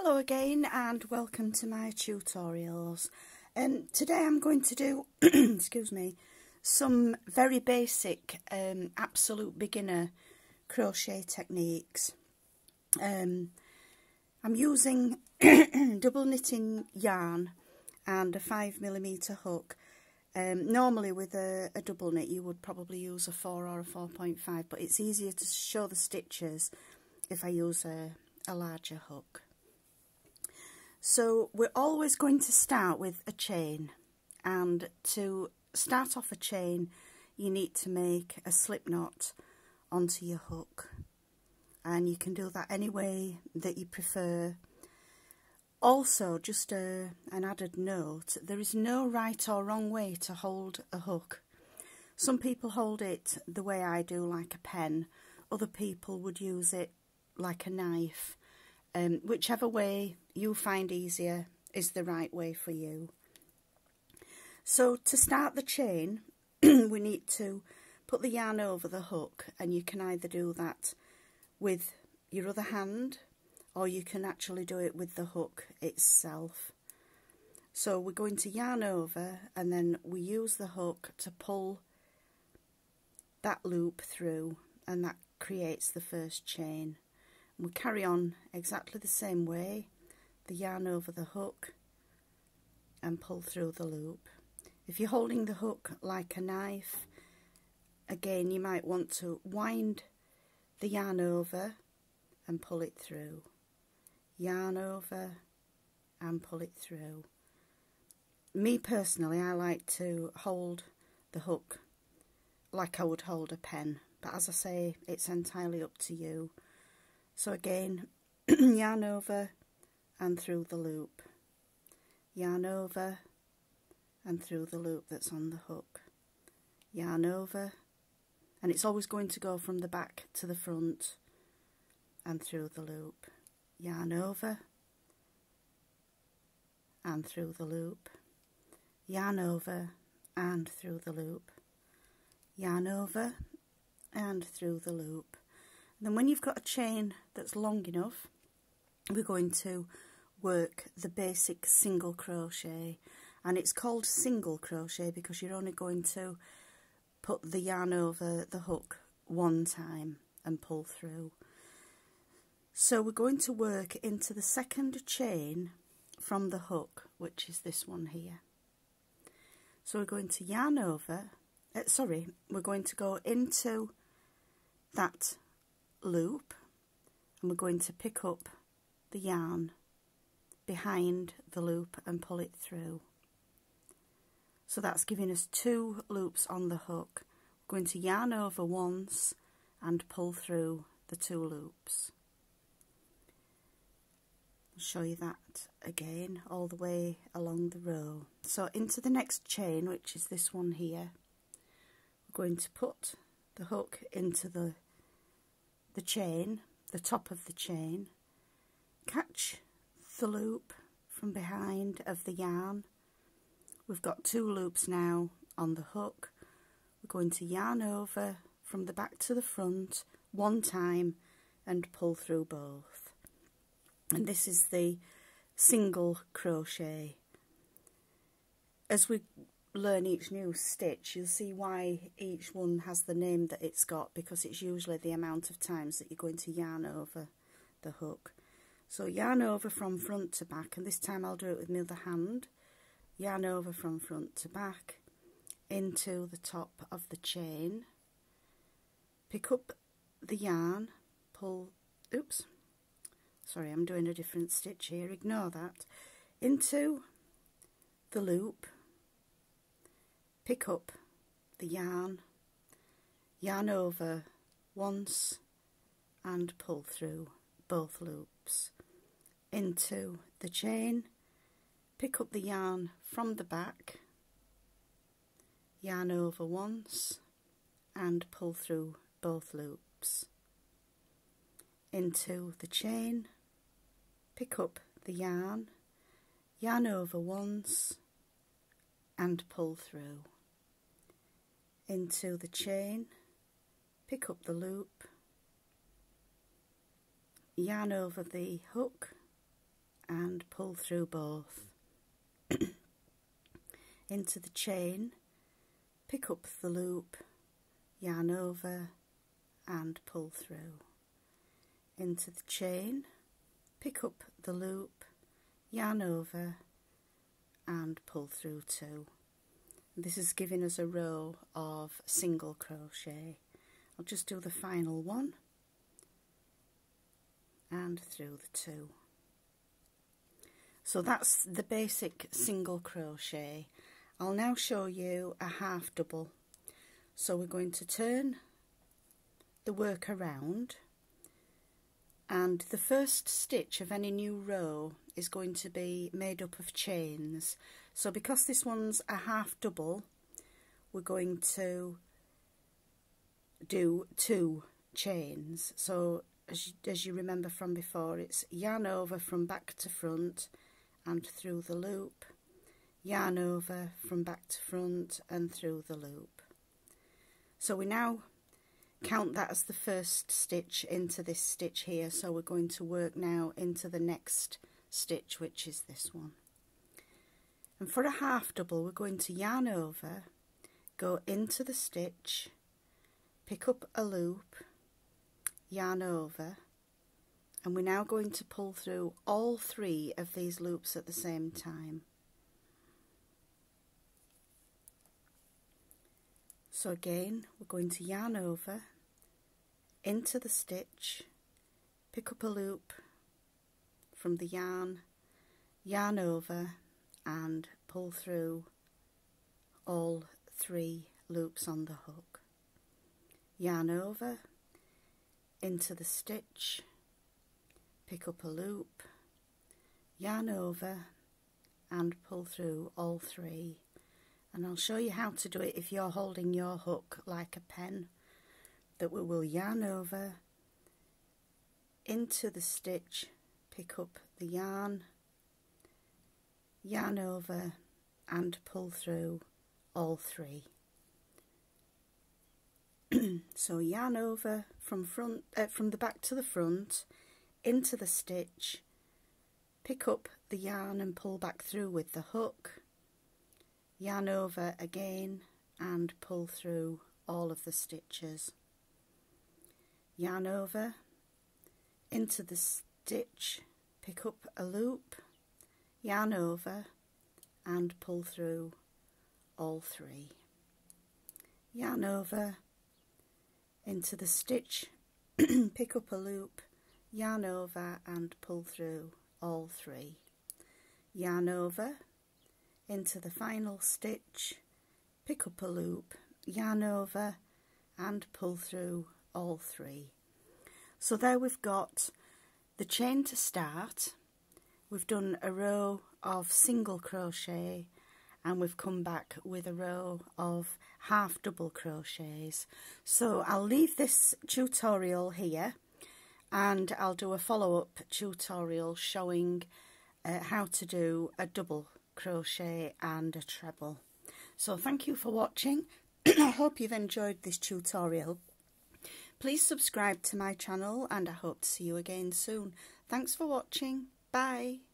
Hello again and welcome to my tutorials. Today I'm going to do excuse me, some very basic absolute beginner crochet techniques. I'm using double knitting yarn and a 5mm hook. Normally with a double knit you would probably use a 4 or a 4.5, but it's easier to show the stitches if I use a larger hook. So we're always going to start with a chain, and to start off a chain you need to make a slip knot onto your hook, and you can do that any way that you prefer. Also, just an added note, there is no right or wrong way to hold a hook. Some people hold it the way I do, like a pen. Other people would use it like a knife. Whichever way you find easier is the right way for you. So to start the chain we need to put the yarn over the hook, and you can either do that with your other hand or you can actually do it with the hook itself. So we're going to yarn over, and then we use the hook to pull that loop through, and that creates the first chain. We carry on exactly the same way, the yarn over the hook and pull through the loop. If you're holding the hook like a knife, again you might want to wind the yarn over and pull it through. Yarn over and pull it through. Me personally, I like to hold the hook like I would hold a pen, but as I say, it's entirely up to you. So again, yarn over and through the loop, yarn over and through the loop that's on the hook, yarn over, and it's always going to go from the back to the front and through the loop, yarn over and through the loop, yarn over and through the loop, yarn over and through the loop. Then when you've got a chain that's long enough, we're going to work the basic single crochet, and it's called single crochet because you're only going to put the yarn over the hook one time and pull through. So we're going to work into the second chain from the hook, which is this one here. So we're going to yarn over, we're going to go into that loop, and we're going to pick up the yarn behind the loop and pull it through. So that's giving us 2 loops on the hook. We're going to yarn over once and pull through the 2 loops. I'll show you that again all the way along the row. So into the next chain, which is this one here, we're going to put the hook into the chain, the top of the chain, catch the loop from behind of the yarn. We've got 2 loops now on the hook. We're going to yarn over from the back to the front one time and pull through both. And this is the single crochet. As we learn each new stitch, you'll see why each one has the name that it's got, because it's usually the amount of times that you're going to yarn over the hook. So yarn over from front to back, and this time I'll do it with my other hand. Yarn over from front to back into the top of the chain, pick up the yarn, pull, oops, sorry, I'm doing a different stitch here, ignore that, into the loop, pick up the yarn, yarn over once and pull through both loops, into the chain, pick up the yarn from the back, yarn over once and pull through both loops, into the chain, pick up the yarn, yarn over once and pull through, into the chain, pick up the loop, yarn over the hook pull through both. Into the chain, pick up the loop, yarn over and pull through. Into the chain, pick up the loop, yarn over and pull through 2. This is giving us a row of single crochet. I'll just do the final one and through the 2. So that's the basic single crochet. I'll now show you a half double. So we're going to turn the work around, and the first stitch of any new row is going to be made up of chains. So because this one's a half double, we're going to do 2 chains. So as you remember from before, it's yarn over from back to front and through the loop, yarn over from back to front and through the loop. So we now count that as the first stitch into this stitch here, so we're going to work now into the next stitch, which is this one. And for a half double, we're going to yarn over, go into the stitch, pick up a loop, yarn over, and we're now going to pull through all 3 of these loops at the same time. So again, we're going to yarn over, into the stitch, pick up a loop from the yarn, yarn over and pull through all 3 loops on the hook. Yarn over, into the stitch, pick up a loop, yarn over and pull through all 3. And I'll show you how to do it if you're holding your hook like a pen. That we will yarn over, into the stitch, pick up the yarn, yarn over and pull through all 3. So yarn over from the back to the front, into the stitch, pick up the yarn and pull back through with the hook, yarn over again and pull through all of the stitches. Yarn over, into the stitch, pick up a loop, yarn over and pull through all 3. Yarn over, into the stitch, pick up a loop, yarn over and pull through all 3. Yarn over, into the final stitch, pick up a loop, yarn over and pull through all 3. So there we've got the chain to start. We've done a row of single crochet and we've come back with a row of half double crochets. So I'll leave this tutorial here and I'll do a follow-up tutorial showing how to do a double crochet and a treble. So thank you for watching. I hope you've enjoyed this tutorial. Please subscribe to my channel and I hope to see you again soon. Thanks for watching. Bye.